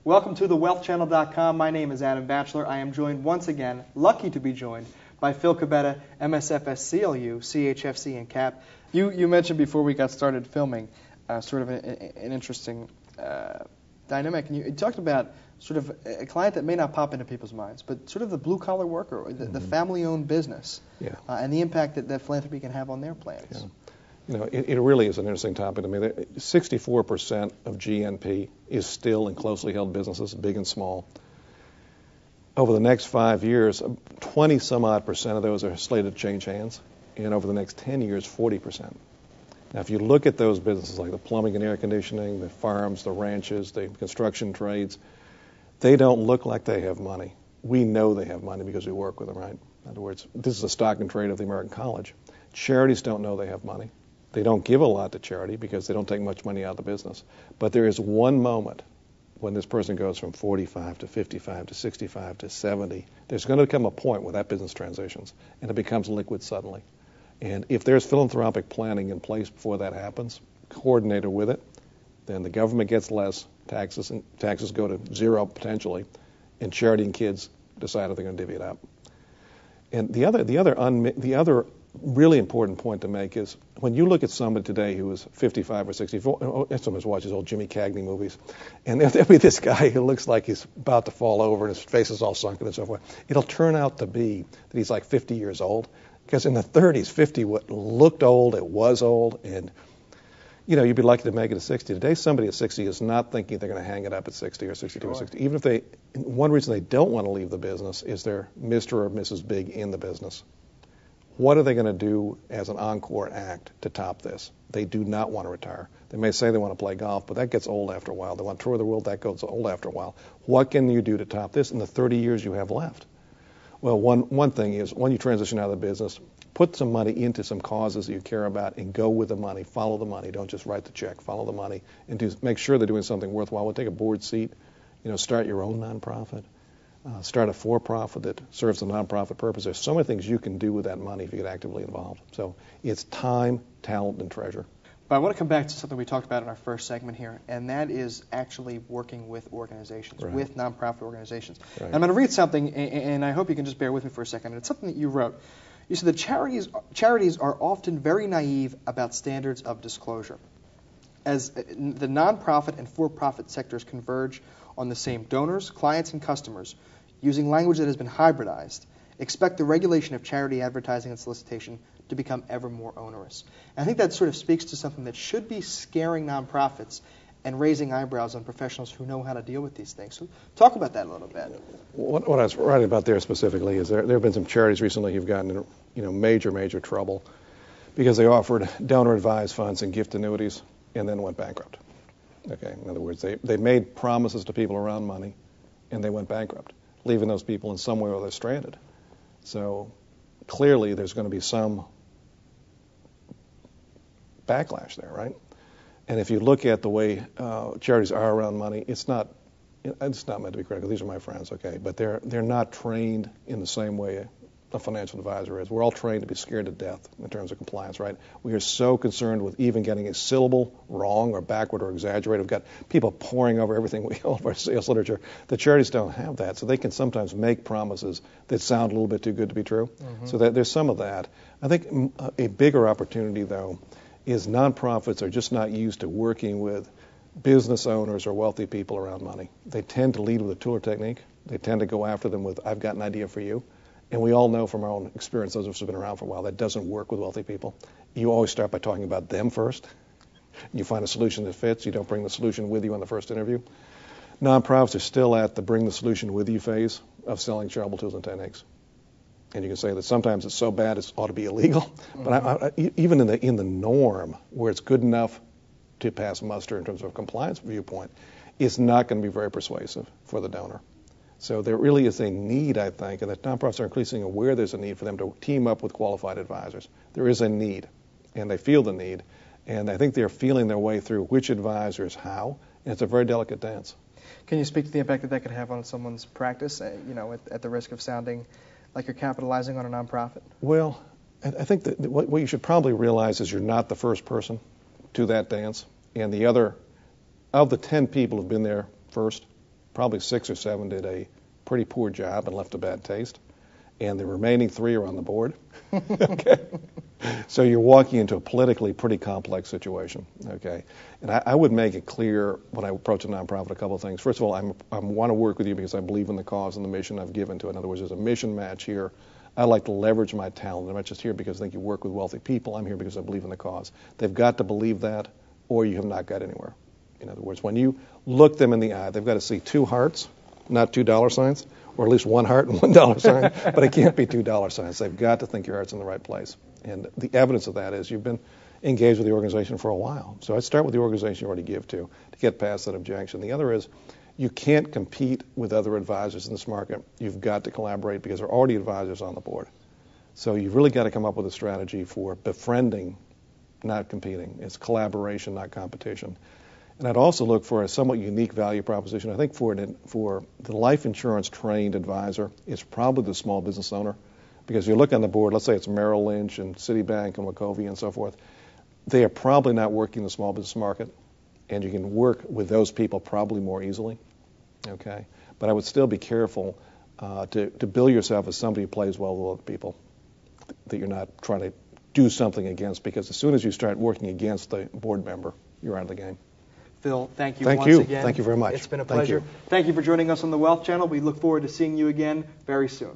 Welcome to the wealthchannel.com. My name is Adam Batchelor. I am joined once again, lucky to be joined, by Phil Cubeta, MSFS, CLU, ChFC, and CAP. You mentioned before we got started filming sort of an interesting dynamic. And you talked about sort of a client that may not pop into people's minds, but sort of the blue-collar worker, or the family-owned business, and the impact that philanthropy can have on their plans. Yeah. You know, it really is an interesting topic to me. 64% of GNP is still in closely held businesses, big and small. Over the next 5 years, 20-some-odd% of those are slated to change hands, and over the next 10 years, 40%. Now, if you look at those businesses like the plumbing and air conditioning, the farms, the ranches, the construction trades, they don't look like they have money. We know they have money because we work with them, right? In other words, this is a stock and trade of the American college. Charities don't know they have money. They don't give a lot to charity because they don't take much money out of the business. But there is one moment when this person goes from 45 to 55 to 65 to 70. There's going to come a point where that business transitions and it becomes liquid suddenly. And if there's philanthropic planning in place before that happens, coordinated with it, then the government gets less taxes, and taxes go to zero potentially, and charity and kids decide if they're going to divvy it up. And the other really important point to make is when you look at somebody today who is 55 or 64, sometimes watches old Jimmy Cagney movies, and there'll be this guy who looks like he's about to fall over and his face is all sunken and so forth. It'll turn out to be that he's like 50 years old, because in the 30s, 50 looked old, it was old, and you know, you'd be lucky to make it to 60. Today, somebody at 60 is not thinking they're going to hang it up at 60 or 62 or 60. Even if one reason they don't want to leave the business is they're Mr. or Mrs. Big in the business. What are they going to do as an encore act to top this? They do not want to retire. They may say they want to play golf, but that gets old after a while. They want to tour the world, that goes old after a while. What can you do to top this in the 30 years you have left? Well, one thing is, when you transition out of the business, put some money into some causes that you care about and go with the money. Follow the money. Don't just write the check. Follow the money and make sure they're doing something worthwhile. We'll take a board seat. You know, start your own nonprofit. Start a for-profit that serves a nonprofit purpose. There's so many things you can do with that money if you get actively involved. So it's time, talent, and treasure. But I want to come back to something we talked about in our first segment here, and that is actually working with organizations, with nonprofit organizations. And I'm going to read something, and I hope you can just bear with me for a second. It's something that you wrote. You said that charities are often very naive about standards of disclosure. As the nonprofit and for-profit sectors converge on the same donors, clients, and customers, using language that has been hybridized, expect the regulation of charity advertising and solicitation to become ever more onerous. And I think that sort of speaks to something that should be scaring nonprofits and raising eyebrows on professionals who know how to deal with these things. So talk about that a little bit. What I was writing about there specifically is there have been some charities recently who've gotten in major trouble because they offered donor-advised funds and gift annuities and then went bankrupt. Okay, in other words, they made promises to people around money and they went bankrupt, leaving those people in some way or they're stranded. So clearly there's going to be some backlash there, right? And if you look at the way charities are around money, it's not meant to be critical. These are my friends, okay, but they're not trained in the same way a financial advisor is. We're all trained to be scared to death in terms of compliance, right? We are so concerned with even getting a syllable wrong or backward or exaggerated. We've got people poring over everything, all of our sales literature. The charities don't have that, so they can sometimes make promises that sound a little bit too good to be true. So there's some of that. I think a bigger opportunity, though, is nonprofits are just not used to working with business owners or wealthy people around money. They tend to lead with a tool or technique. They tend to go after them with, I've got an idea for you. And we all know from our own experience, those of us who have been around for a while, that doesn't work with wealthy people. You always start by talking about them first. You find a solution that fits. You don't bring the solution with you on the first interview. Nonprofits are still at the bring the solution with you phase of selling charitable tools and techniques. And you can say that sometimes it's so bad it ought to be illegal. But even in the norm, where it's good enough to pass muster in terms of a compliance viewpoint, it's not going to be very persuasive for the donor. So there really is a need, I think, and the nonprofits are increasingly aware there's a need for them to team up with qualified advisors. There is a need, and they feel the need, and I think they're feeling their way through which advisors how, and it's a very delicate dance. Can you speak to the impact that could have on someone's practice, at the risk of sounding like you're capitalizing on a nonprofit? Well, I think that what you should probably realize is you're not the first person to that dance, and the other, of the 10 people who've been there first, probably 6 or 7 did a pretty poor job and left a bad taste, and the remaining 3 are on the board. Okay. So you're walking into a politically pretty complex situation, okay? And I would make it clear when I approach a nonprofit a couple of things. First of all, I want to work with you because I believe in the cause and the mission I've given to it. In other words, there's a mission match here. I like to leverage my talent. I'm not just here because I think you work with wealthy people. I'm here because I believe in the cause. They've got to believe that, or you have not got anywhere. In other words, when you look them in the eye, they've got to see 2 hearts, not $2, or at least 1 heart and $1, but it can't be $2. They've got to think your heart's in the right place. And the evidence of that is you've been engaged with the organization for a while. So I'd start with the organization you already give to get past that objection. The other is you can't compete with other advisors in this market. You've got to collaborate because there are already advisors on the board. So you've really got to come up with a strategy for befriending, not competing. It's collaboration, not competition. And I'd also look for a somewhat unique value proposition. I think for the life insurance trained advisor, it's probably the small business owner. Because you look on the board, let's say it's Merrill Lynch and Citibank and Wachovia and so forth, they are probably not working the small business market, and you can work with those people probably more easily, okay? But I would still be careful to bill yourself as somebody who plays well with other people, that you're not trying to do something against, because as soon as you start working against the board member, you're out of the game. Phil, thank you once again. Thank you very much. It's been a pleasure. Thank you for joining us on the Wealth Channel. We look forward to seeing you again very soon.